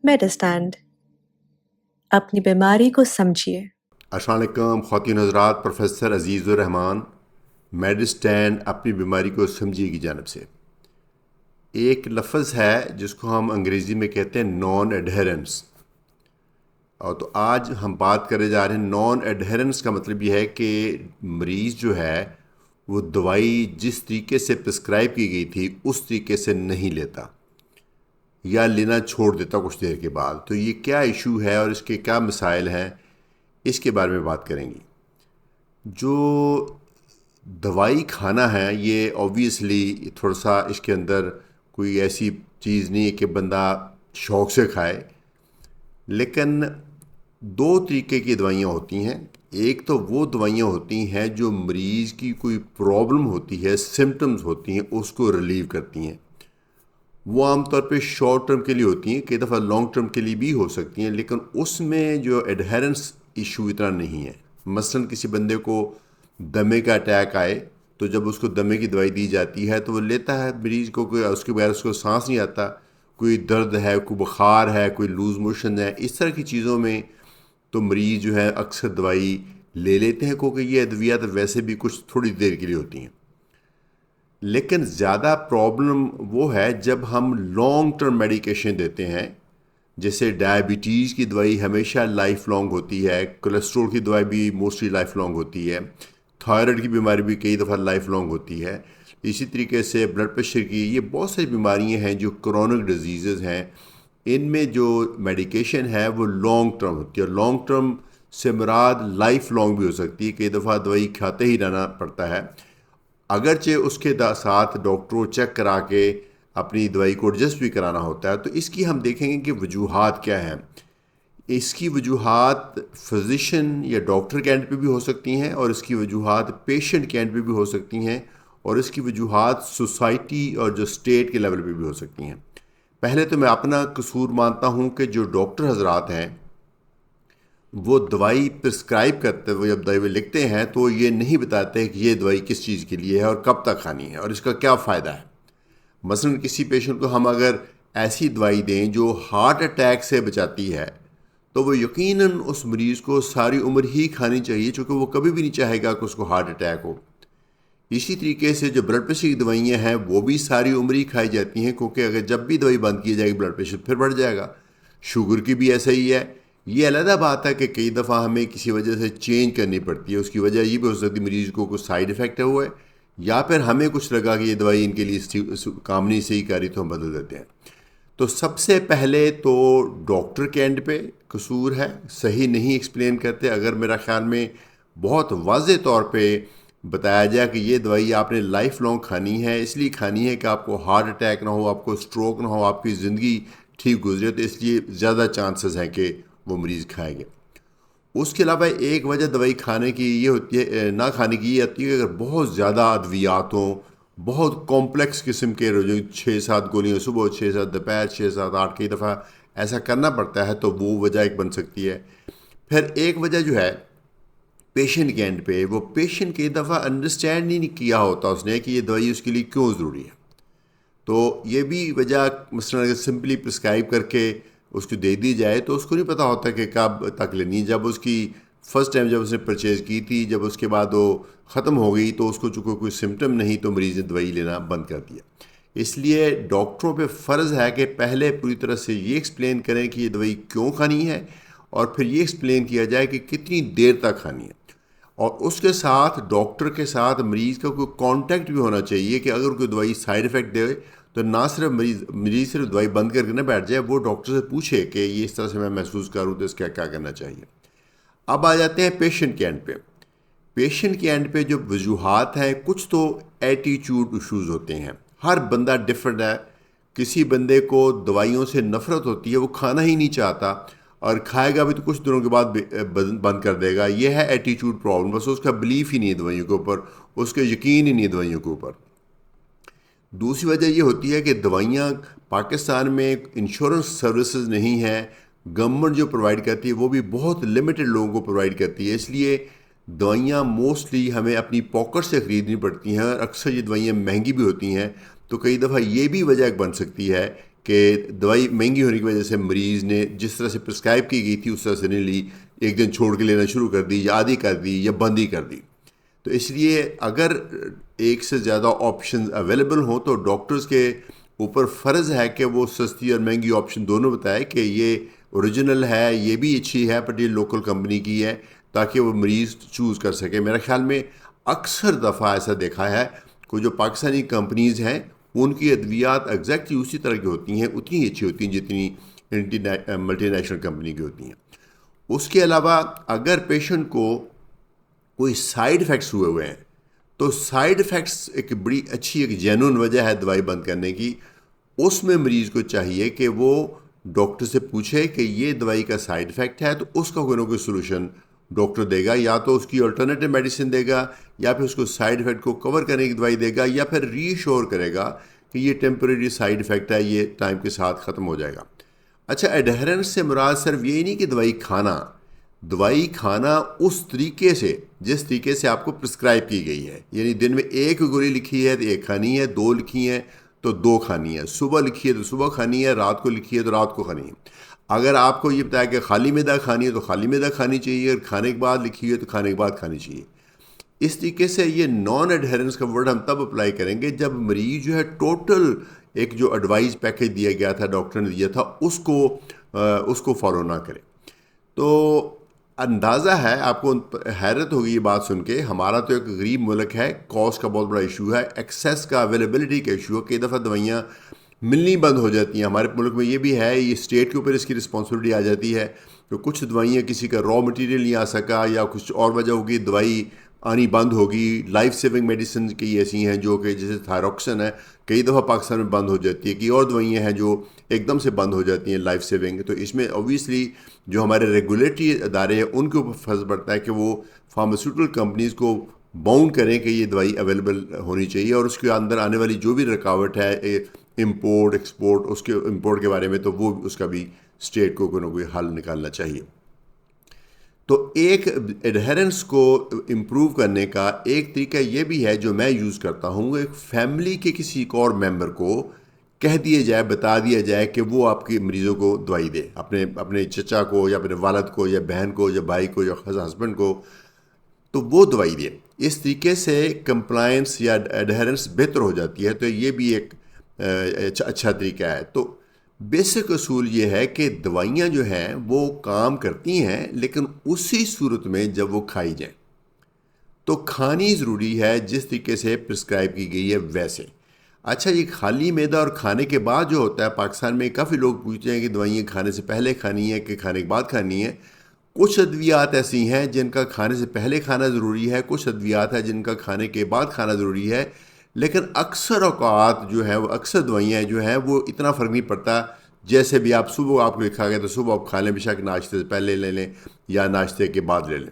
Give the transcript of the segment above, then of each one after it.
میڈسٹینڈ اپنی بیماری کو سمجھیے۔ السلام علیکم خواتین حضرات، پروفیسر عزیز الرحمان میڈسٹینڈ اپنی بیماری کو سمجھیے کی جانب سے ایک لفظ ہے جس کو ہم انگریزی میں کہتے ہیں نان ایڈہرنس، اور تو آج ہم بات کرنے جا رہے ہیں نان ایڈہرنس کا مطلب یہ ہے کہ مریض جو ہے وہ دوائی جس طریقے سے پرسکرائب کی گئی تھی اس طریقے سے نہیں لیتا یا لینا چھوڑ دیتا کچھ دیر کے بعد۔ تو یہ کیا ایشو ہے اور اس کے کیا مسائل ہیں، اس کے بارے میں بات کریں گے۔ جو دوائی کھانا ہے یہ اوبویسلی تھوڑا سا اس کے اندر کوئی ایسی چیز نہیں ہے کہ بندہ شوق سے کھائے، لیکن دو طریقے کی دوائیاں ہوتی ہیں۔ ایک تو وہ دوائیاں ہوتی ہیں جو مریض کی کوئی پرابلم ہوتی ہے، سمٹمز ہوتی ہیں، اس کو ریلیو کرتی ہیں۔ وہ عام طور پہ شارٹ ٹرم کے لیے ہوتی ہیں، کئی دفعہ لانگ ٹرم کے لیے بھی ہو سکتی ہیں، لیکن اس میں جو ایڈہرنس ایشو اتنا نہیں ہے۔ مثلا کسی بندے کو دمے کا اٹیک آئے تو جب اس کو دمے کی دوائی دی جاتی ہے تو وہ لیتا ہے، مریض کو کوئی اس کے بغیر اس کو سانس نہیں آتا، کوئی درد ہے، کوئی بخار ہے، کوئی لوز موشن ہے، اس طرح کی چیزوں میں تو مریض جو ہے اکثر دوائی لے لیتے ہیں، کیونکہ یہ ادویات ویسے بھی کچھ تھوڑی دیر کے لیے ہوتی ہیں۔ لیکن زیادہ پرابلم وہ ہے جب ہم لانگ ٹرم میڈیکیشن دیتے ہیں، جیسے ڈائبٹیز کی دوائی ہمیشہ لائف لانگ ہوتی ہے، کولیسٹرول کی دوائی بھی موسٹلی لائف لانگ ہوتی ہے، تھائرائڈ کی بیماری بھی کئی دفعہ لائف لانگ ہوتی ہے، اسی طریقے سے بلڈ پریشر کی، یہ بہت ساری بیماریاں ہیں جو کرونک ڈیزیزز ہیں، ان میں جو میڈیکیشن ہے وہ لانگ ٹرم ہوتی ہے۔ اور لانگ ٹرم سے مراد لائف لانگ بھی ہو سکتی ہے، کئی دفعہ دوائی کھاتے ہی رہنا پڑتا ہے، اگرچہ اس کے ساتھ ڈاکٹر کو چیک کرا کے اپنی دوائی کو ایڈجسٹ بھی کرانا ہوتا ہے۔ تو اس کی ہم دیکھیں گے کہ وجوہات کیا ہیں۔ اس کی وجوہات فزیشن یا ڈاکٹر کے اینڈ پہ بھی ہو سکتی ہیں، اور اس کی وجوہات پیشنٹ کے اینڈ پہ بھی ہو سکتی ہیں، اور اس کی وجوہات سوسائٹی اور جو اسٹیٹ کے لیول پہ بھی ہو سکتی ہیں۔ پہلے تو میں اپنا قصور مانتا ہوں کہ جو ڈاکٹر حضرات ہیں وہ دوائی پرسکرائب کرتے ہوئے جب دوائی لکھتے ہیں تو یہ نہیں بتاتے کہ یہ دوائی کس چیز کے لیے ہے اور کب تک کھانی ہے اور اس کا کیا فائدہ ہے۔ مثلا کسی پیشنٹ کو ہم اگر ایسی دوائی دیں جو ہارٹ اٹیک سے بچاتی ہے تو وہ یقیناً اس مریض کو ساری عمر ہی کھانی چاہیے، چونکہ وہ کبھی بھی نہیں چاہے گا کہ اس کو ہارٹ اٹیک ہو۔ اسی طریقے سے جو بلڈ پریشر کی دوائیاں ہیں وہ بھی ساری عمر ہی کھائی جاتی ہیں، کیونکہ اگر جب بھی دوائی بند کی جائے گی بلڈ پریشر پھر بڑھ جائے گا۔ شوگر کی بھی ایسا ہی ہے۔ یہ علیحدہ بات ہے کہ کئی دفعہ ہمیں کسی وجہ سے چینج کرنی پڑتی ہے، اس کی وجہ یہ بھی ہو سکتی ہے مریض کو کچھ سائیڈ افیکٹ ہوا ہے، یا پھر ہمیں کچھ لگا کہ یہ دوائی ان کے لیے کام نہیں صحیح کر رہی تو ہم بدل دیتے ہیں۔ تو سب سے پہلے تو ڈاکٹر کے اینڈ پہ قصور ہے، صحیح نہیں ایکسپلین کرتے۔ اگر میرا خیال میں بہت واضح طور پہ بتایا جائے کہ یہ دوائی آپ نے لائف لانگ کھانی ہے، اس لیے کھانی ہے کہ آپ کو ہارٹ اٹیک نہ ہو، آپ کو اسٹروک نہ ہو، آپ کی زندگی ٹھیک گزرے، تو اس لیے زیادہ چانسز ہیں کہ وہ مریض کھائیں گے۔ اس کے علاوہ ایک وجہ دوائی کھانے کی یہ ہوتی ہے، نہ کھانے کی یہ ہوتی ہے کہ اگر بہت زیادہ ادویات ہوں، بہت کمپلیکس قسم کے 6-7 گولیاں صبح، 6-7 دوپہر، 6-7-8 کئی دفعہ ایسا کرنا پڑتا ہے، تو وہ وجہ ایک بن سکتی ہے۔ پھر ایک وجہ جو ہے پیشنٹ کے اینڈ پہ، وہ پیشنٹ کئی دفعہ انڈرسٹینڈ ہی نہیں کیا ہوتا اس نے کہ یہ دوائی اس کے لیے کیوں ضروری ہے۔ تو یہ بھی وجہ، مثلا اگر سمپلی پرسکرائب کر کے اس کو دے دی جائے تو اس کو نہیں پتہ ہوتا کہ کب تک لینی ہے۔ جب اس کی فرسٹ ٹائم جب اس نے پرچیز کی تھی، جب اس کے بعد وہ ختم ہو گئی تو اس کو چونکہ کوئی سمٹم نہیں تو مریض نے دوائی لینا بند کر دیا۔ اس لیے ڈاکٹروں پہ فرض ہے کہ پہلے پوری طرح سے یہ ایکسپلین کریں کہ یہ دوائی کیوں کھانی ہے، اور پھر یہ ایکسپلین کیا جائے کہ کتنی دیر تک کھانی ہے، اور اس کے ساتھ ڈاکٹر کے ساتھ مریض کا کوئی کانٹیکٹ بھی ہونا چاہیے کہ اگر کوئی دوائی سائیڈ افیکٹ دے تو نہ صرف مریض صرف دوائی بند کر کے نہ بیٹھ جائے، وہ ڈاکٹر سے پوچھے کہ یہ اس طرح سے میں محسوس کروں تو اس کا کیا کرنا چاہیے۔ اب آ جاتے ہیں پیشنٹ کے اینڈ پہ۔ پیشنٹ کے اینڈ پہ جو وجوہات ہیں، کچھ تو ایٹیچیوڈ ایشوز ہوتے ہیں، ہر بندہ ڈفرینٹ ہے۔ کسی بندے کو دوائیوں سے نفرت ہوتی ہے، وہ کھانا ہی نہیں چاہتا، اور کھائے گا بھی تو کچھ دنوں کے بعد بند کر دے گا۔ یہ ہے ایٹیچیوڈ پرابلم، بس اس کا بلیف ہی نہیں ہے دوائیوں کے اوپر، اس کا یقین ہی نہیں ہے دوائیوں کے اوپر۔ دوسری وجہ یہ ہوتی ہے کہ دوائیاں پاکستان میں انشورنس سروسز نہیں ہیں، گورنمنٹ جو پرووائڈ کرتی ہے وہ بھی بہت لمیٹڈ لوگوں کو پرووائڈ کرتی ہے، اس لیے دوائیاں موسٹلی ہمیں اپنی پاکٹ سے خریدنی پڑتی ہیں، اور اکثر یہ دوائیاں مہنگی بھی ہوتی ہیں۔ تو کئی دفعہ یہ بھی وجہ ایک بن سکتی ہے کہ دوائی مہنگی ہونے کی وجہ سے مریض نے جس طرح سے پرسکرائب کی گئی تھی اس طرح سے نہیں لی، ایک دن چھوڑ کے لینا شروع کر دی یا آدھی کر دی یا بند ہی کر دی. تو اس لیے اگر ایک سے زیادہ آپشنز اویلیبل ہوں تو ڈاکٹرز کے اوپر فرض ہے کہ وہ سستی اور مہنگی آپشن دونوں بتائے کہ یہ اوریجنل ہے، یہ بھی اچھی ہے بٹ یہ لوکل کمپنی کی ہے، تاکہ وہ مریض چوز کر سکے. میرے خیال میں اکثر دفعہ ایسا دیکھا ہے کہ جو پاکستانی کمپنیز ہیں ان کی ادویات ایگزیکٹلی اسی طرح کی ہوتی ہیں، اتنی ہی اچھی ہوتی ہیں جتنی ملٹی نیشنل کمپنی کی ہوتی ہیں. اس کے علاوہ اگر پیشنٹ کو کوئی سائیڈ افیکٹس ہوئے ہیں تو سائیڈ افیکٹس ایک بڑی اچھی ایک جینون وجہ ہے دوائی بند کرنے کی. اس میں مریض کو چاہیے کہ وہ ڈاکٹر سے پوچھے کہ یہ دوائی کا سائیڈ افیکٹ ہے تو اس کا کوئی نہ کوئی سولوشن ڈاکٹر دے گا، یا تو اس کی الٹرنیٹیو میڈیسن دے گا یا پھر اس کو سائیڈ افیکٹ کو کور کرنے کی دوائی دے گا، یا پھر ری ایشور کرے گا کہ یہ ٹیمپریری سائیڈ افیکٹ ہے، یہ ٹائم کے ساتھ ختم ہو جائے گا. اچھا، ایڈہرنس سے مراد صرف یہی نہیں کہ دوائی کھانا اس طریقے سے جس طریقے سے آپ کو پرسکرائب کی گئی ہے، یعنی دن میں ایک گولی لکھی ہے تو ایک کھانی ہے، دو لکھی ہیں تو دو کھانی ہے، صبح لکھی ہے تو صبح کھانی ہے، رات کو لکھی ہے تو رات کو کھانی ہے. اگر آپ کو یہ بتایا کہ خالی معدہ کھانی ہے تو خالی معدہ کھانی چاہیے، اور کھانے کے بعد لکھی ہے تو کھانے کے بعد کھانی چاہیے. اس طریقے سے یہ نان ایڈہرنس کا ورڈ ہم تب اپلائی کریں گے جب مریض جو ہے ٹوٹل ایک جو ایڈوائز پیکج دیا گیا تھا، ڈاکٹر نے دیا تھا، اس کو فالو نہ کرے. تو اندازہ ہے آپ کو حیرت ہوگی یہ بات سن کے، ہمارا تو ایک غریب ملک ہے، کاسٹ کا بہت بڑا ایشو ہے، ایکسیس کا، اویلیبلٹی کا ایشو ہے. کئی دفعہ دوائیاں ملنی بند ہو جاتی ہیں. ہمارے ملک میں یہ بھی ہے، یہ اسٹیٹ کے اوپر اس کی رسپانسبلٹی آ جاتی ہے کہ کچھ دوائیاں کسی کا را مٹیریل نہیں آ سکا یا کچھ اور وجہ ہوگی، دوائی آنی بند ہوگی. لائف سیونگ میڈیسن کی ایسی ہیں جو کہ جیسے تھائروکسن ہے، کئی دفعہ پاکستان میں بند ہو جاتی ہے. کئی اور دوائیاں ہیں جو ایک دم سے بند ہو جاتی ہیں لائف سیونگ. تو اس میں اوبویسلی جو ہمارے ریگولیٹری ادارے ہیں ان کے اوپر فرض پڑتا ہے کہ وہ فارماسیوٹیکل کمپنیز کو باؤنڈ کریں کہ یہ دوائی اویلیبل ہونی چاہیے، اور اس کے اندر آنے والی جو بھی رکاوٹ ہے امپورٹ ایکسپورٹ، اس کے امپورٹ کے بارے میں تو وہ اس کا بھی اسٹیٹ کو کوئی نہ کوئی حل نکالنا چاہیے. تو ایک ایڈہرنس کو امپروو کرنے کا ایک طریقہ یہ بھی ہے جو میں یوز کرتا ہوں، ایک فیملی کے کسی ایک اور ممبر کو کہہ دیا جائے، بتا دیا جائے کہ وہ آپ کے مریضوں کو دوائی دے، اپنے چچا کو یا اپنے والد کو یا بہن کو یا بھائی کو یا ہسبینڈ کو، تو وہ دوائی دے. اس طریقے سے کمپلائنس یا ایڈہرنس بہتر ہو جاتی ہے. تو یہ بھی ایک اچھا طریقہ ہے. تو بیسک اصول یہ ہے کہ دوائیاں جو ہیں وہ کام کرتی ہیں، لیکن اسی صورت میں جب وہ کھائی جائیں. تو کھانی ضروری ہے جس طریقے سے پرسکرائب کی گئی ہے ویسے. اچھا، یہ خالی معدہ اور کھانے کے بعد جو ہوتا ہے، پاکستان میں کافی لوگ پوچھتے ہیں کہ دوائیاں کھانے سے پہلے کھانی ہے کہ کھانے کے بعد کھانی ہے. کچھ ادویات ایسی ہیں جن کا کھانے سے پہلے کھانا ضروری ہے، کچھ ادویات ہیں جن کا کھانے کے بعد کھانا ضروری ہے. لیکن اکثر اوقات جو ہے وہ اکثر دوائیاں جو ہیں وہ اتنا فرق نہیں پڑتا. جیسے بھی آپ صبح آپ کو لکھا گیا تو صبح آپ کھا لیں، بے شک ناشتے سے پہلے لے لیں یا ناشتے کے بعد لے لیں.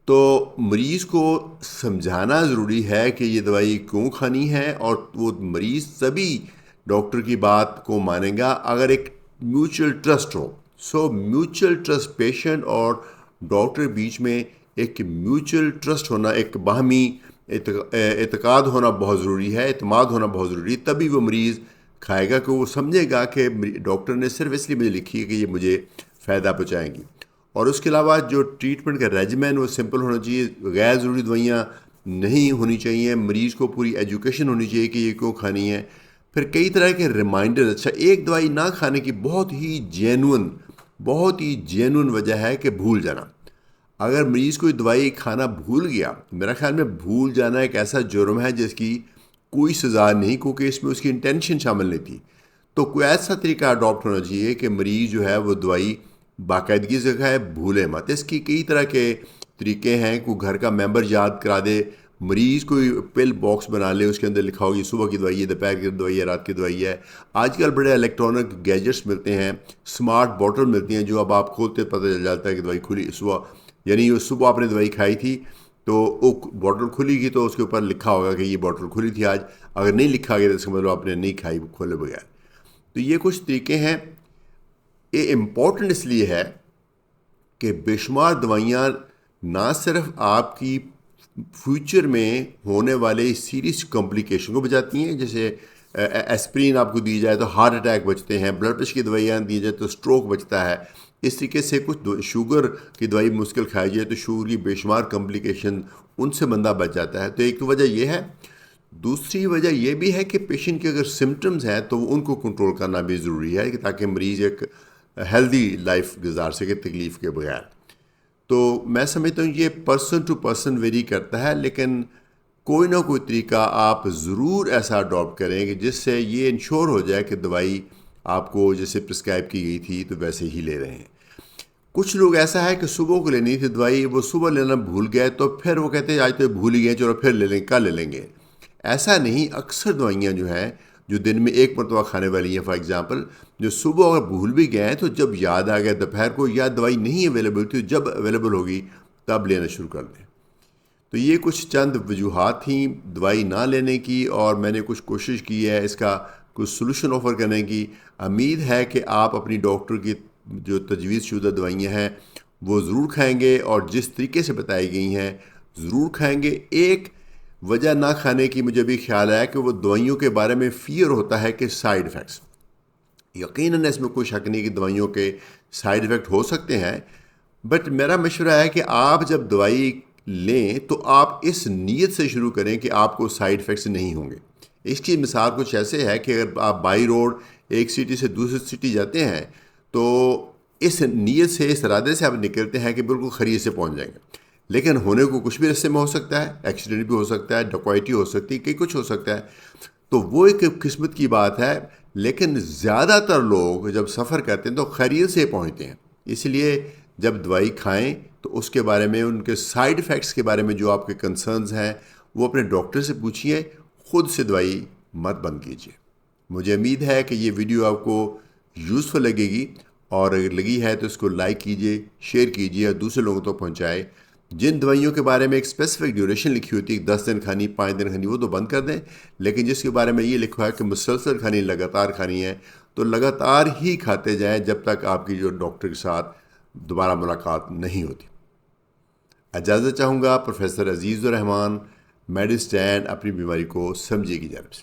تو مریض کو سمجھانا ضروری ہے کہ یہ دوائی کیوں کھانی ہے، اور وہ مریض تبھی ڈاکٹر کی بات کو مانیں گا اگر ایک میوچل ٹرسٹ ہو. سو میوچل ٹرسٹ پیشنٹ اور ڈاکٹر کے بیچ میں ایک میوچل ٹرسٹ ہونا، ایک باہمی اعتقاد ہونا بہت ضروری ہے، اعتماد ہونا بہت ضروری ہے. تبھی وہ مریض کھائے گا کہ وہ سمجھے گا کہ ڈاکٹر نے صرف اس لیے مجھے لکھی ہے کہ یہ مجھے فائدہ پہنچائیں گی. اور اس کے علاوہ جو ٹریٹمنٹ کا ریجمن وہ سمپل ہونا چاہیے، غیر ضروری دوائیاں نہیں ہونی چاہیے، مریض کو پوری ایجوکیشن ہونی چاہیے کہ یہ کیوں کھانی ہے. پھر کئی طرح کے ریمائنڈر. اچھا، ایک دوائی نہ کھانے کی بہت ہی جینون وجہ ہے کہ بھول جانا. اگر مریض کوئی دوائی کھانا بھول گیا، میرا خیال میں بھول جانا ایک ایسا جرم ہے جس کی کوئی سزا نہیں، کیونکہ اس میں اس کی انٹینشن شامل نہیں تھی. تو کوئی ایسا طریقہ اڈاپٹ ہونا چاہیے کہ مریض جو ہے وہ دوائی باقاعدگی سے کھائے، بھولے مت. اس کی کئی طرح کے طریقے ہیں. کوئی گھر کا ممبر یاد کرا دے، مریض کوئی پل باکس بنا لے، اس کے اندر لکھا ہو یہ صبح کی دوائی ہے، دوپہر کی دوائی ہے، رات کی دوائی ہے. آج کل بڑے الیکٹرانک گیجٹس ملتے ہیں، اسمارٹ بوٹل ملتی ہیں جو اب آپ کھولتے پتہ چل جاتا ہے کہ دوائی کھلی صبح، یعنی صبح آپ نے دوائی کھائی تھی تو وہ بوٹل کھلی گی تو اس کے اوپر لکھا ہوگا کہ یہ بوٹل کھلی تھی آج. اگر نہیں لکھا گیا تو اس کا مطلب آپ نے نہیں کھائی کھولے بغیر. تو یہ کچھ طریقے ہیں. یہ امپورٹنٹ اس لیے ہے کہ بے شمار دوائیاں نہ صرف آپ کی فیوچر میں ہونے والے سیریس کمپلیکیشن کو بچاتی ہیں، جیسے ایسپرین آپ کو دی جائے تو ہارٹ اٹیک بچتے ہیں، بلڈ پریشر کی دوائیاں دی جائے تو اسٹروک بچتا ہے. اس طریقے سے کچھ شوگر کی دوائی مشکل کھائی جائے تو شوگر کی بے شمار کمپلیکیشن ان سے بندہ بچ جاتا ہے. تو ایک وجہ یہ ہے. دوسری وجہ یہ بھی ہے کہ پیشنٹ کے اگر سمٹمز ہیں تو ان کو کنٹرول کرنا بھی ضروری ہے کہ تاکہ مریض ایک ہیلدی لائف گزار سکے تکلیف کے بغیر. تو میں سمجھتا ہوں یہ پرسن ٹو پرسن ویری کرتا ہے، لیکن کوئی نہ کوئی طریقہ آپ ضرور ایسا اڈاپٹ کریں کہ جس سے یہ انشور ہو جائے کہ دوائی آپ کو جیسے پرسکرائب کی گئی تھی تو ویسے ہی لے رہے ہیں. کچھ لوگ ایسا ہے کہ صبح کو لینی تھی دوائی، وہ صبح لینا بھول گئے تو پھر وہ کہتے ہیں آج تو بھول ہی گئے، چلو پھر لے لیں، کل لے لیں گے. ایسا نہیں. اکثر دوائیاں جو ہیں جو دن میں ایک مرتبہ کھانے والی ہیں، فار ایگزامپل جو صبح اگر بھول بھی گئے ہیں تو جب یاد آ گیا دوپہر کو یا دوائی نہیں اویلیبل تھی، جب اویلیبل ہوگی تب لینا شروع کر دیں. تو یہ کچھ چند وجوہات تھیں دوائی نہ لینے کی، اور میں نے کچھ کوشش کی ہے اس کا کچھ سلوشن آفر کرنے کی. امید ہے کہ آپ اپنی ڈاکٹر کی جو تجویز شدہ دوائیاں ہیں وہ ضرور کھائیں گے، اور جس طریقے سے بتائی گئی ہیں ضرور کھائیں گے. ایک وجہ نہ کھانے کی مجھے بھی خیال ہے کہ وہ دوائیوں کے بارے میں فیئر ہوتا ہے کہ سائیڈ ایفیکٹس. یقیناً اس میں کوئی شک نہیں کہ دوائیوں کے سائیڈ ایفیکٹ ہو سکتے ہیں، بٹ میرا مشورہ ہے کہ آپ جب دوائی لیں تو آپ اس نیت سے شروع کریں کہ آپ کو سائیڈ ایفیکٹس نہیں ہوں گے. اس کی مثال کچھ ایسے ہے کہ اگر آپ بائی روڈ ایک سٹی سے دوسری سٹی جاتے ہیں تو اس نیت سے، اس ارادے سے آپ نکلتے ہیں کہ بالکل خرید سے پہنچ جائیں گے، لیکن ہونے کو کچھ بھی رستے میں ہو سکتا ہے. ایکسیڈنٹ بھی ہو سکتا ہے، ڈکیتی ہو سکتی ہے، کچھ ہو سکتا ہے. تو وہ ایک قسمت کی بات ہے، لیکن زیادہ تر لوگ جب سفر کرتے ہیں تو خرید سے پہنچتے ہیں. اس لیے جب دوائی کھائیں تو اس کے بارے میں، ان کے سائیڈ ایفیکٹس کے بارے میں جو آپ کے کنسرنز ہیں وہ اپنے ڈاکٹر سے پوچھیے، خود سے دوائی مت بند کیجیے. مجھے امید ہے کہ یہ ویڈیو آپ کو یوزفل لگے گی، اور اگر لگی ہے تو اس کو لائک کیجیے، شیئر کیجیے اور دوسرے لوگوں تک پہنچائے. جن دوائیوں کے بارے میں ایک اسپیسیفک ڈیوریشن لکھی ہوتی ہے، 10 دن کھانی، 5 دن کھانی، وہ تو بند کر دیں. لیکن جس کے بارے میں یہ لکھا ہے کہ مسلسل کھانی، لگاتار کھانی ہے، تو لگاتار ہی کھاتے جائیں جب تک آپ کی جو ڈاکٹر کے ساتھ دوبارہ ملاقات نہیں ہوتی. اجازت چاہوں گا پروفیسر عزیز الرحمان، میڈ اسٹینڈ اپنی بیماری کو سمجھے کی جانب سے.